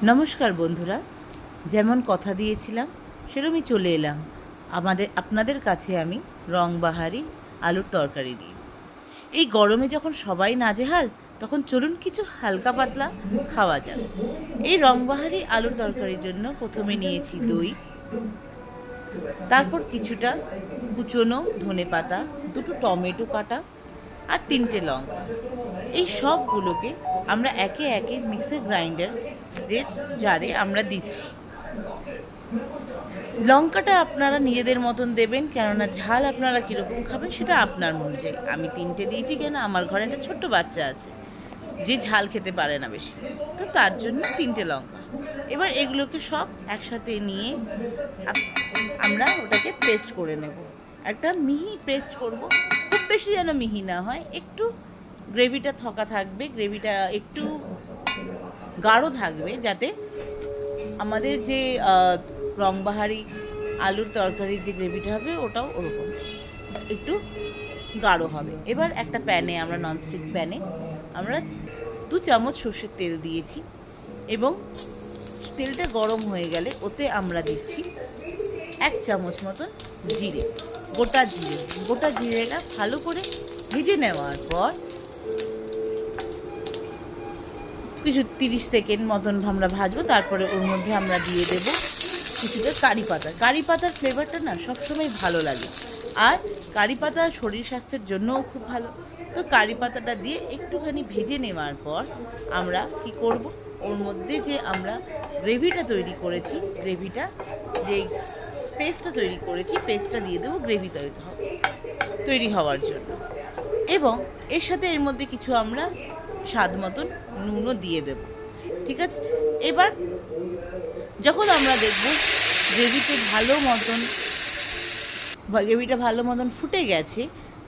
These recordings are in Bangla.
নমস্কার বন্ধুরা, যেমন কথা দিয়েছিলাম সেরকমই চলে এলাম আপনাদের কাছে আমি রংবাহারি আলুর তরকারি নিয়ে। এই গরমে যখন সবাই নাজেহাল, তখন চলুন কিছু হালকা পাতলা খাওয়া যাক। এই রংবাহারি আলুর তরকারির জন্য প্রথমে নিয়েছি দই, তারপর কিছুটা কুচনো ধনেপাতা, দুটো টমেটো কাটা আর 3টে লঙ্কা। এই সবগুলোকে আমরা একে একে মিক্সার গ্রাইন্ডারের জারে আমরা দিচ্ছি। লঙ্কাটা আপনারা নিজেদের মতন দেবেন, কেননা ঝাল আপনারা কীরকম খাবেন সেটা আপনার অনুযায়ী। আমি 3টে দিয়েছি, কেন আমার ঘরে একটা ছোট্ট বাচ্চা আছে যে ঝাল খেতে পারে না বেশি, তো তার জন্য 3টে লঙ্কা। এবার এগুলোকে সব একসাথে নিয়ে আমরা ওটাকে পেস্ট করে নেব, একটা মিহি পেস্ট করব। খুব বেশি যেন মিহি না হয়, একটু গ্রেভিটা থকা থাকবে, গ্রেভিটা একটু গাঢ় থাকবে, যাতে আমাদের যে রংবাহারি আলুর তরকারির যে গ্রেভিটা হবে ওটাও ওরকম একটু গাঢ় হবে। এবার একটা প্যানে, আমরা ননস্টিক প্যানে আমরা 2 চামচ সর্ষের তেল দিয়েছি, এবং তেলটা গরম হয়ে গেলে ওতে আমরা দিচ্ছি 1 চামচ মতন জিরে, গোটা জিরেটা ভালো করে ভেজে নেওয়ার পর কিছু 30 সেকেন্ড মতন আমরা ভাজবো। তারপরে ওর মধ্যে আমরা দিয়ে দেব কিছুটা কারি পাতার ফ্লেভারটা না সবসময় ভালো লাগে, আর কারি পাতা শরীর স্বাস্থ্যের জন্যও খুব ভালো। তো কারি পাতাটা দিয়ে একটুখানি ভেজে নেওয়ার পর আমরা কি করব, ওর মধ্যে যে আমরা গ্রেভিটা তৈরি করেছি, যে পেস্টটা তৈরি করেছি, পেস্টটা দিয়ে দেবো গ্রেভি তৈরি হওয়ার জন্য। এবং এর সাথে এর মধ্যে কিছু আমরা স্বাদ মতন নুনও দিয়ে দেব। ঠিক আছে, এবার যখন আমরা দেখব গ্রেভিটা ভালো মতন ফুটে গেছে,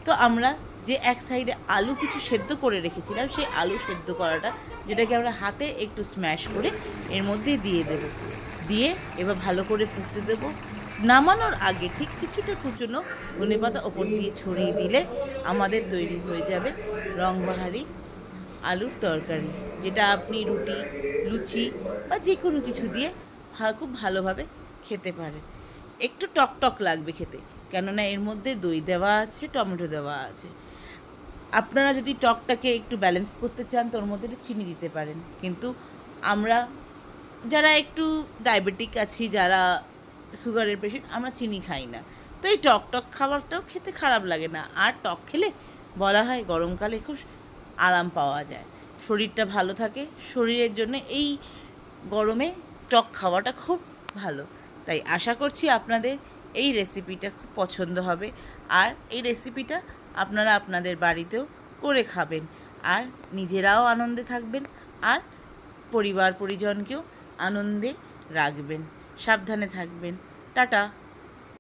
তো আমরা যে এক সাইডে আলু কিছু সেদ্ধ করে রেখেছিলাম, সেই আলু সেদ্ধ করাটা, যেটাকে আমরা হাতে একটু স্ম্যাশ করে এর মধ্যে দিয়ে দেব। দিয়ে এবার ভালো করে ফুটতে দেব। নামানোর আগে ঠিক কিছুটা কুচনো ধনেপাতা ওপর দিয়ে ছড়িয়ে দিলে আমাদের তৈরি হয়ে যাবে রংবাহারি আলুর তরকারি, যেটা আপনি রুটি, লুচি বা যে কোনো কিছু দিয়ে খুব ভালোভাবে খেতে পারেন। একটু টক লাগবে খেতে, কেননা এর মধ্যে দই দেওয়া আছে, টমেটো দেওয়া আছে। আপনারা যদি টকটাকে একটু ব্যালেন্স করতে চান, তো ওর মধ্যে একটু চিনি দিতে পারেন। কিন্তু আমরা যারা একটু ডায়াবেটিক আছি, যারা সুগারের পেশেন্ট, আমরা চিনি খাই না, তো এই টক খাবারটাও খেতে খারাপ লাগে না। আর টক খেলে বলা হয় গরমকালে খুব আরাম পাওয়া যায়, শরীরটা ভালো থাকে। শরীরের জন্য এই গরমে টক খাওয়াটা খুব ভালো। তাই আশা করছি আপনাদের এই রেসিপিটা খুব পছন্দ হবে, আর এই রেসিপিটা আপনারা আপনাদের বাড়িতেও করে খাবেন, আর নিজেরাও আনন্দে থাকবেন, আর পরিবার পরিজনকেও আনন্দে রাখবেন। সাবধানে থাকবেন। টাটা।